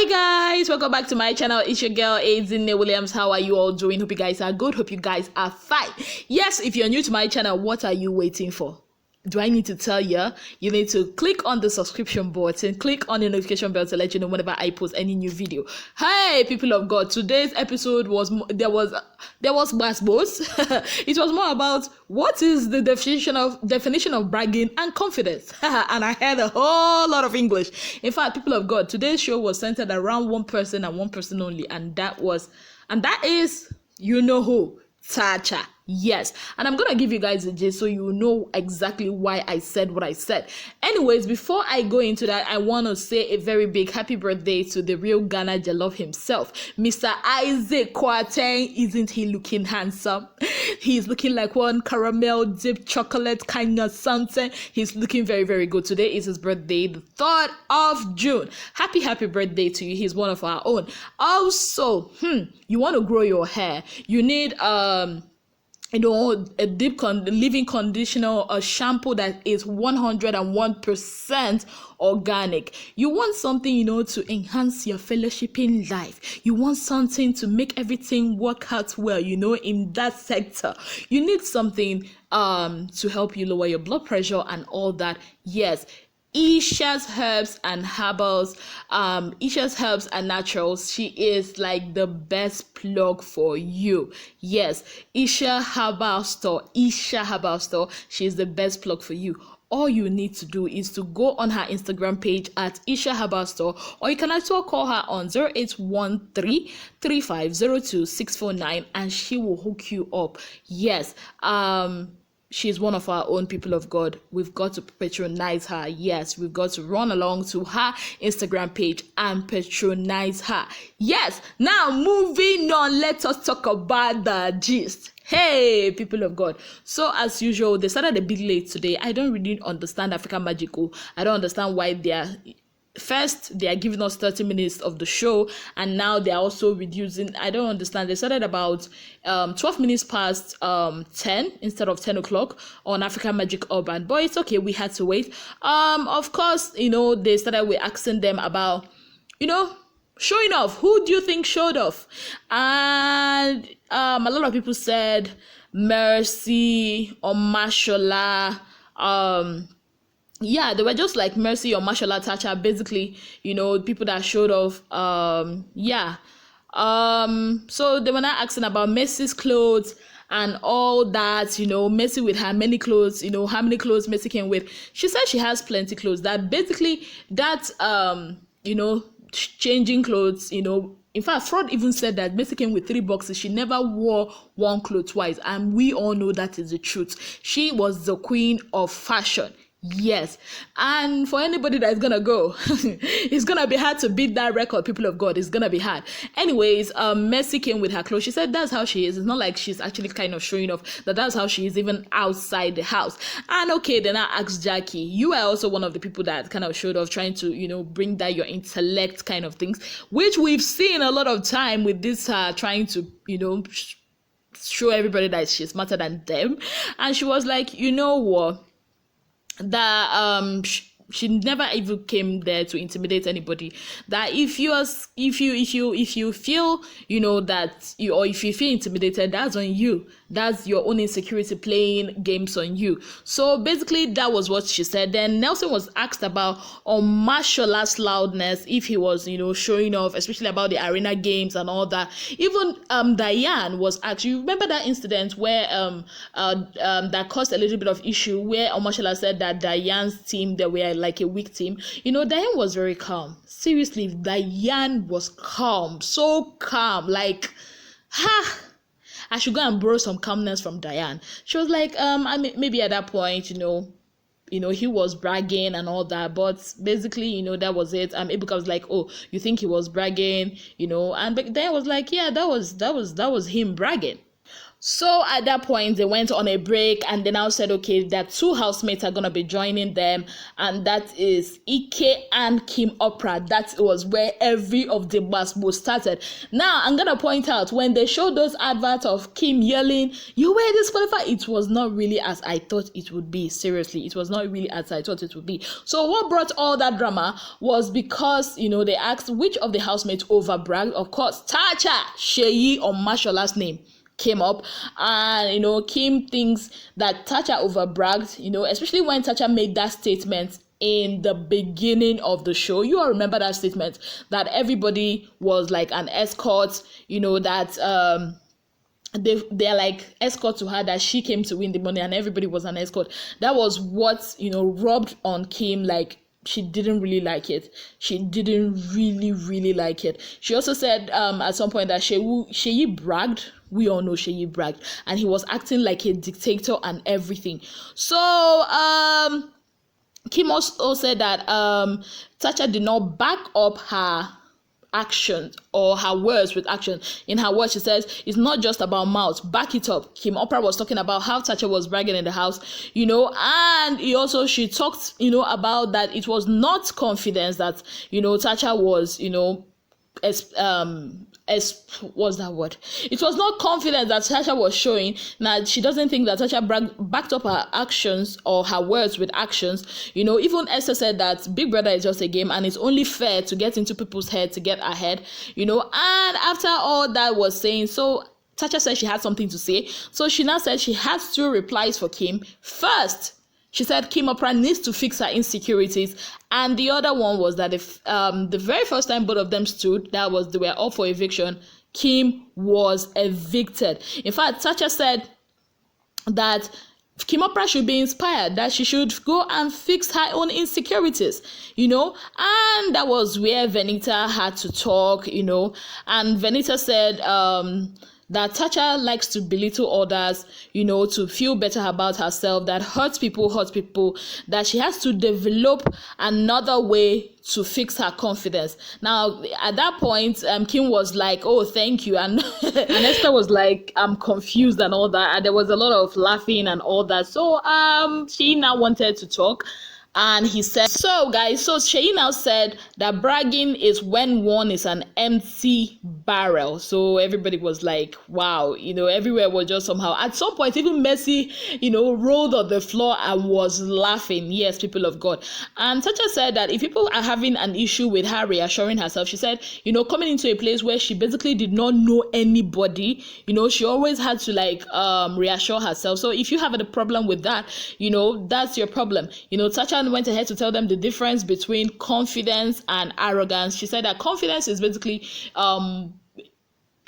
Guys, welcome back to my channel. It's your girl Aizine Williams. How are you all doing? Hope you guys are good. Hope you guys are fine. Yes, if you're new to my channel, what are you waiting for? Do I need to tell you? You need to click on the subscription button, click on the notification bell to let you know whenever I post any new video. Hey, people of God, today's episode was there was basketballs. It was more about what is the definition of bragging and confidence. And I had a whole lot of English. In fact, people of God, today's show was centered around one person and one person only, and that is you know who. TACHA. Yes, and I'm gonna give you guys a gist so you know exactly why I said what I said. Anyways, before I go into that, I want to say a very big happy birthday to the real Ghana Jollof himself, Mr. Isaac Kwarteng. Isn't he looking handsome? He's looking like one caramel dipped chocolate kind of something. He's looking very, very good. Today is his birthday, the 3rd of June. Happy birthday to you. He's one of our own. Also, you want to grow your hair, you need a deep leave-in conditioner, a shampoo that is 101% organic. You want something, to enhance your fellowship in life. You want something to make everything work out well, in that sector. You need something to help you lower your blood pressure and all that. Yes. Isha's Herbs and Herbals, Isha's Herbs and Naturals. She is like the best plug for you. Yes, Isha Herbal Store. She is the best plug for you. All you need to do is to go on her Instagram page at Isha Herbal Store, or you can also call her on 0813-3502-649 and she will hook you up. Yes, she's one of our own, people of God. We've got to patronize her. Yes, we've got to run along to her Instagram page and patronize her. Yes, now moving on, let us talk about the gist. Hey, people of God. So as usual, they started a bit late today. I don't really understand African Magical. I don't understand why they are giving us 30 minutes of the show, and now they're also reducing. I don't understand. They started about 12 minutes past 10 instead of 10 o'clock on African Magic Urban, but it's okay, we had to wait. Of course, they started with asking them about showing off. Who do you think showed off? And a lot of people said Mercy or Mashallah. Yeah, they were just like Mercy or Mashallah, TACHA, basically, people that showed off. So they were not asking about Mercy's clothes and all that, Mercy with her many clothes, how many clothes Mercy came with. She said she has plenty clothes. That basically, changing clothes, in fact, Fraud even said that Mercy came with 3 boxes. She never wore one clothes twice, and we all know that is the truth. She was the queen of fashion. Yes, and for anybody that's gonna go, it's gonna be hard to beat that record, people of God. It's gonna be hard. Anyways, Mercy came with her clothes. She said that's how she is. It's not like she's actually kind of showing off, that's how she is even outside the house. And okay, then I asked Jackie, you are also one of the people that kind of showed off, trying to bring that your intellect kind of things, which we've seen a lot of time with this trying to show everybody that she's smarter than them. And she was like, what, that she never even came there to intimidate anybody. That if you feel that if you feel intimidated, that's on you. That's your own insecurity playing games on you. So basically that was what she said. Then Nelson was asked about Mashala's loudness, if he was showing off, especially about the arena games and all that. Even Diane was asked. You remember that incident where that caused a little bit of issue, where Mashala said that Diane's team, they were like a weak team. Diane was very calm. Seriously, Diane was calm, so calm, like I should go and borrow some calmness from Diane. She was like, maybe at that point, he was bragging and all that, but basically, that was it. Ebuka was like, oh, you think he was bragging, and Diane was like, yeah, that was him bragging. So at that point, they went on a break and they now said, okay, that two housemates are going to be joining them. And that is Ike and Kim Oprah. That was where every of the masmo started. Now, I'm going to point out, when they showed those adverts of Kim yelling, you were disqualified, it was not really as I thought it would be. Seriously, it was not really as I thought it would be. So what brought all that drama was because, you know, they asked which of the housemates overbragged. Of course, TACHA, SEYI, or Mashola's name came up, and you know, Kim thinks that TACHA overbragged, you know, especially when TACHA made that statement in the beginning of the show. You all remember that statement, that everybody was like an escort, you know, that they're like escort to her, that she came to win the money and everybody was an escort. That was what, you know, rubbed on Kim, like she didn't really like it. She didn't really like it. She also said at some point that SEYI bragged. We all know SEYI bragged, and he was acting like a dictator and everything. So Kim also said that TACHA did not back up her actions or her words with action. In her words, she says, it's not just about mouth, back it up. Kim Oprah was talking about how TACHA was bragging in the house, you know, and she talked, you know, about that it was not confidence that, you know, TACHA was, you know, what's that word? It was not confidence that TACHA was showing. Now, she doesn't think that TACHA backed up her actions or her words with actions. You know, even Esther said that Big Brother is just a game and it's only fair to get into people's head to get ahead, you know. And after all that was saying, so TACHA said she had something to say. So she now said she has two replies for Kim. First, she said Kim Oprah needs to fix her insecurities. And the other one was that if the very first time both of them stood, that was they were up for eviction, Kim was evicted. In fact, TACHA said that Kim Oprah should be inspired, that she should go and fix her own insecurities, you know. And that was where VENITA had to talk, you know. And VENITA said that TACHA likes to belittle others, you know, to feel better about herself, that hurts people, that she has to develop another way to fix her confidence. Now, at that point, Kim was like, oh, thank you. And, and Esther was like, I'm confused and all that. And there was a lot of laughing and all that. So she now wanted to talk. And he said, so guys, so SEYI now said that bragging is when one is an empty barrel. So everybody was like, wow, you know, everywhere was just somehow. At some point, even Messi, you know, rolled on the floor and was laughing. Yes, people of God. And TACHA said that if people are having an issue with her reassuring herself, she said, you know, coming into a place where she basically did not know anybody, you know, she always had to like reassure herself. So if you have a problem with that, you know, that's your problem. You know, TACHA went ahead to tell them the difference between confidence and arrogance. She said that confidence is basically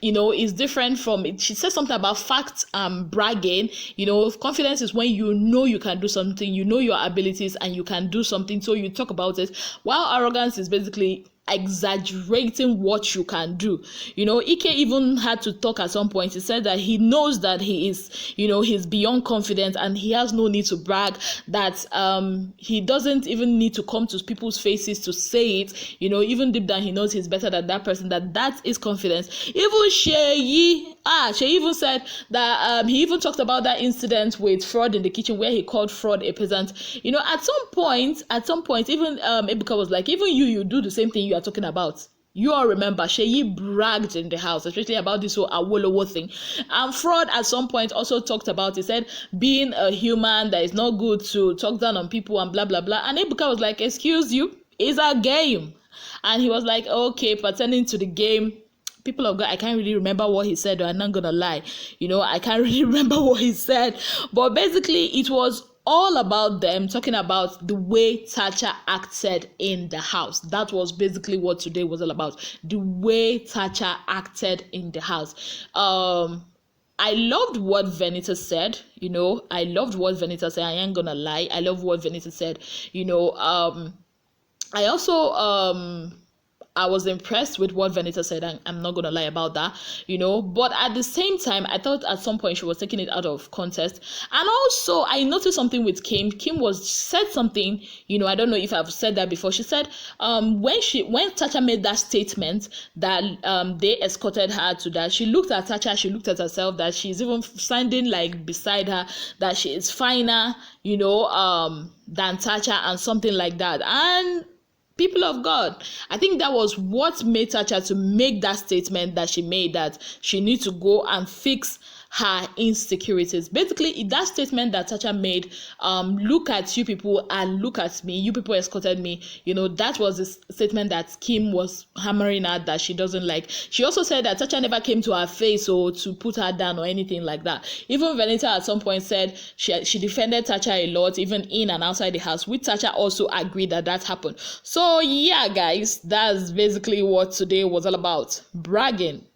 you know, is different from it. She said something about facts and bragging. You know, confidence is when you know you can do something, you know your abilities and you can do something, so you talk about it. While arrogance is basically exaggerating what you can do. You know, Ike even had to talk at some point. He said that he knows that he is, you know, he's beyond confident and he has no need to brag, that he doesn't even need to come to people's faces to say it. You know, even deep down he knows he's better than that person, that is confidence. Even SEYI even said that he even talked about that incident with Fraud in the kitchen where he called Fraud a peasant. You know, at some point even Ebuka was like, even you do the same thing you are talking about. You all remember SEYI bragged in the house, especially about this whole Awolowo thing. And Fraud at some point also talked about, he said, being a human, that is not good to talk down on people and blah blah blah. And Ebuka was like, excuse you, it's a game. And he was like, okay, pertaining to the game, people of God, I can't really remember what he said, or I'm not gonna lie, you know, I can't really remember what he said, but basically it was all about them talking about the way TACHA acted in the house. That was basically what today was all about, the way TACHA acted in the house. I loved what VENITA said, you know, I loved what VENITA said, I ain't gonna lie, I love what VENITA said, you know. I also I was impressed with what Venita said, and I'm not gonna lie about that, but at the same time, I thought at some point she was taking it out of context. And also I noticed something with Kim. Kim said something, I don't know if I've said that before. She said when TACHA made that statement that they escorted her to that, she looked at TACHA, she looked at herself, that she's even standing like beside her, that she is finer, than TACHA and something like that. And people of God, I think that was what made TACHA to make that statement that she made, that she needs to go and fix her insecurities. Basically, that statement that TACHA made, look at you people and look at me, you people escorted me, that was the statement that Kim was hammering at, that she doesn't like. She also said that TACHA never came to her face or to put her down or anything like that. Even Venita at some point said she defended TACHA a lot, even in and outside the house, which TACHA also agreed that happened. So yeah, guys, that's basically what today was all about. Bragging,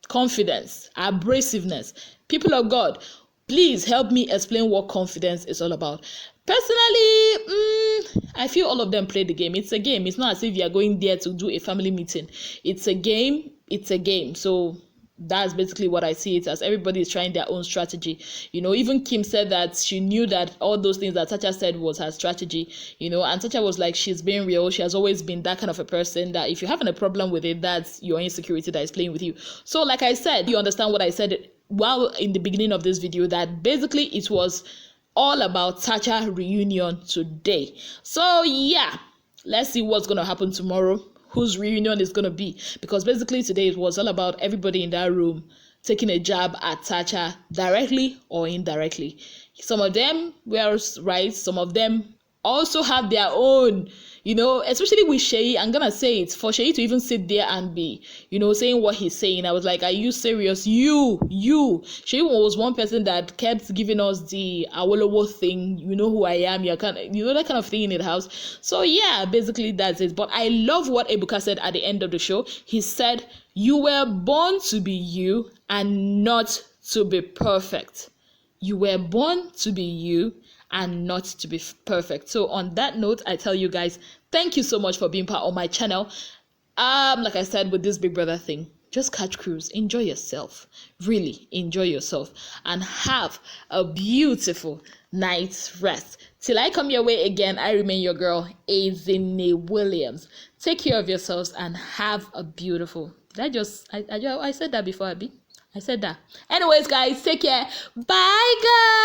confidence, abrasiveness. People of God, please help me explain what confidence is all about. Personally, I feel all of them play the game. It's a game. It's not as if you are going there to do a family meeting. It's a game. It's a game. So that's basically what I see it as. Everybody is trying their own strategy. Even Kim said that she knew that all those things that TACHA said was her strategy, and TACHA was like, she's being real. She has always been that kind of a person that if you're having a problem with it, that's your insecurity that is playing with you. So like I said, you understand what I said while in the beginning of this video, that basically it was all about TACHA reunion today. So yeah, let's see what's going to happen tomorrow, whose reunion is going to be, because basically today it was all about everybody in that room taking a jab at TACHA, directly or indirectly. Some of them were right, some of them also have their own, especially with SEYI. I'm gonna say it, for SEYI to even sit there and be, saying what he's saying, I was like, are you serious? SEYI was one person that kept giving us the Awolowo thing, who I am, that kind of thing in the house. So yeah, basically that's it. But I love what Ebuka said at the end of the show. He said, you were born to be you and not to be perfect. You were born to be you and not to be perfect. So on that note, I tell you guys, thank you so much for being part of my channel. Like I said, with this Big Brother thing, just catch cruise, enjoy yourself, really enjoy yourself, and have a beautiful night's rest. Till I come your way again, I remain your girl, Azine Williams. Take care of yourselves and have a beautiful. I said that before, Abby. I said that. Anyways, guys, take care. Bye, guys.